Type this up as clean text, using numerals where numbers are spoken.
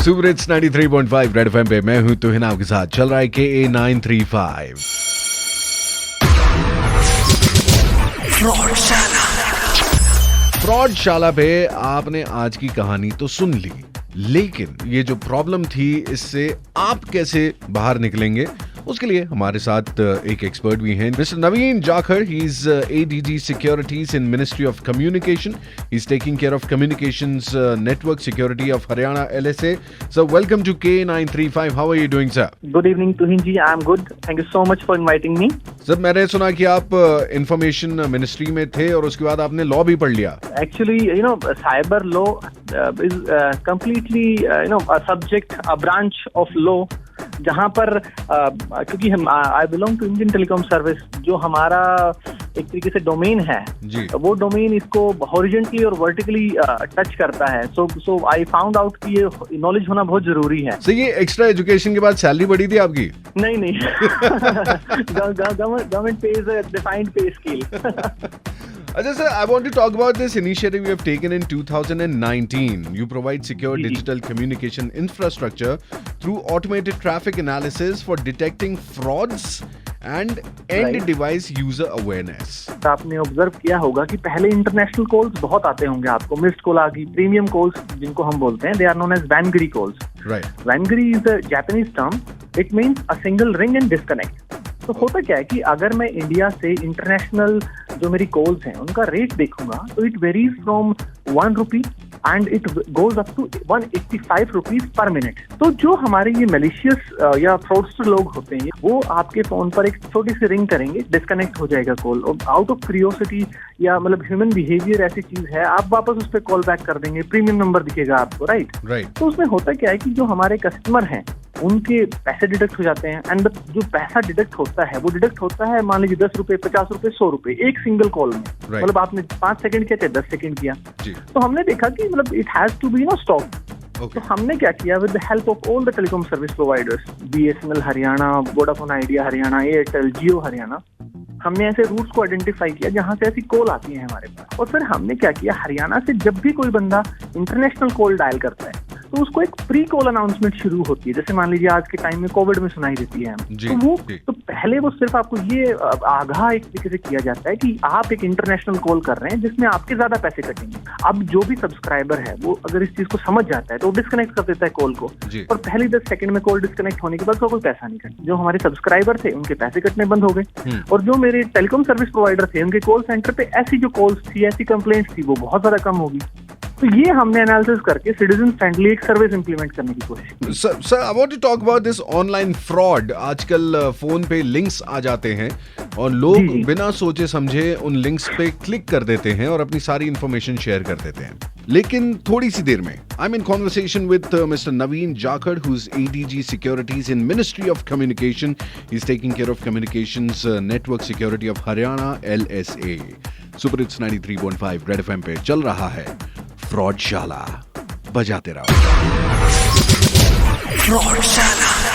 Super hits 93.5 red FM पे मैं हूं तुहिन आपके साथ। चल रहा है KA 935 फ्रॉडशाला पे आपने आज की कहानी तो सुन ली, लेकिन ये जो प्रॉब्लम थी इससे आप कैसे बाहर निकलेंगे, उसके लिए हमारे साथ एक एक्सपर्ट भी हैं, mister Naveen Jakhar. He is ADG securities in ministry of communication. He is taking care of communications network security of Haryana LSA। So welcome to KA 935। How are you doing sir? Good evening Tuhin ji, I am good, thank you so much for inviting me. Sir मैंने सुना कि आप information ministry में थे और उसके बाद आपने लॉ भी पढ़ लिया। Actually, cyber law is completely, a subject, a branch of law, जहाँ पर क्योंकि हम I belong to Indian telecom service, जो हमारा एक तरीके से डोमेन है जी। वो डोमेन इसको हॉरिजॉन्टली और वर्टिकली टच करता है। सो आई फाउंड आउट कि ये नॉलेज होना बहुत जरूरी है। सर ये एक्स्ट्रा एजुकेशन के बाद सैलरी बढ़ी थी आपकी? नहीं गवर्नमेंट पेज अ डिफाइंड पे scale. Ajay sir, I want to talk about this initiative you have taken in 2019. You provide secure digital communication infrastructure through automated traffic analysis for detecting frauds and end device user awareness. आपने observe किया होगा कि पहले international calls बहुत आते होंगे आपको, missed call आ गई, प्रीमियम कॉल्स जिनको हम बोलते हैं, they are known as wangiri calls. Right. Wangiri is a Japanese term, it means a single ring and disconnect. तो होता क्या है कि अगर मैं इंडिया से इंटरनेशनल जो मेरी कॉल्स हैं उनका रेट देखूंगा तो it varies from 1 rupee and it goes up to 185 rupees per minute. तो जो हमारे ये मैलिशियस या फ्रॉडस्टर लोग होते हैं वो आपके फोन पर एक छोटी सी रिंग करेंगे, डिस्कनेक्ट हो जाएगा कॉल, और आउट ऑफ क्यूरियोसिटी या मतलब ह्यूमन बिहेवियर ऐसी चीज है, आप वापस उस पर कॉल बैक कर देंगे, प्रीमियम नंबर दिखेगा आपको, राइट। तो उसमें होता क्या है कि जो हमारे कस्टमर हैं उनके पैसे डिडक्ट हो जाते हैं, एंड जो पैसा डिडक्ट होता है वो डिडक्ट होता है मान लीजिए 10 रुपए, 50 रुपए, 100 रुपए एक सिंगल कॉल में। मतलब आपने 5 सेकंड किया चाहे 10 सेकंड किया, तो हमने देखा कि मतलब it has to be stop. तो हमने क्या किया, with the help of all the telecom service providers, BSNL Haryana, Vodafone Idea Haryana, Airtel, Jio Haryana, हमने ऐसे रूट्स को आइडेंटिफाई किया जहां से ऐसी कॉल आती है हमारे पास। और फिर हमने क्या किया, हरियाणा से जब भी कोई बंदा इंटरनेशनल कॉल डायल करता है तो उसको एक प्री कॉल अनाउंसमेंट शुरू होती है, जैसे मान लीजिए आज के टाइम में कोविड में सुनाई देती है। तो पहले वो सिर्फ आपको ये आगाह एक तरीके से किया जाता है कि आप एक इंटरनेशनल कॉल कर रहे हैं जिसमें आपके ज्यादा पैसे कटेंगे। अब जो भी सब्सक्राइबर है वो अगर इस चीज को समझ जाता है तो डिस्कनेक्ट कर देता है कॉल को, और पहले 10 सेकंड में कॉल डिस्कनेक्ट होने के बाद कोई पैसा नहीं कटा। जो हमारे सब्सक्राइबर थे उनके पैसे कटने बंद हो गए, और जो मेरे टेलीकॉम सर्विस प्रोवाइडर थे उनके कॉल सेंटर पे ऐसी जो कॉल्स थी, ऐसी कंप्लेंट्स थी, वो बहुत ज्यादा कम होगी। तो ये हमने एनालिसिस करके सिटीजन फ्रेंडली एक सर्विस इंप्लीमेंट करने की कोशिश की। Sir I want to talk about this online fraud. आजकल फोन पे लिंक्स आ जाते हैं और लोग बिना सोचे समझे उन लिंक्स पे क्लिक कर देते हैं और अपनी सारी इंफॉर्मेशन शेयर कर देते हैं। लेकिन थोड़ी सी देर में I am in conversation with mister Naveen Jakhar, who is ADG securities in ministry of communication. He is taking care of communications network security of Haryana LSA। Super hits 93.5 red FM पे चल रहा है फ्रॉडशाला, बजाते रहो। फ्रॉडशाला।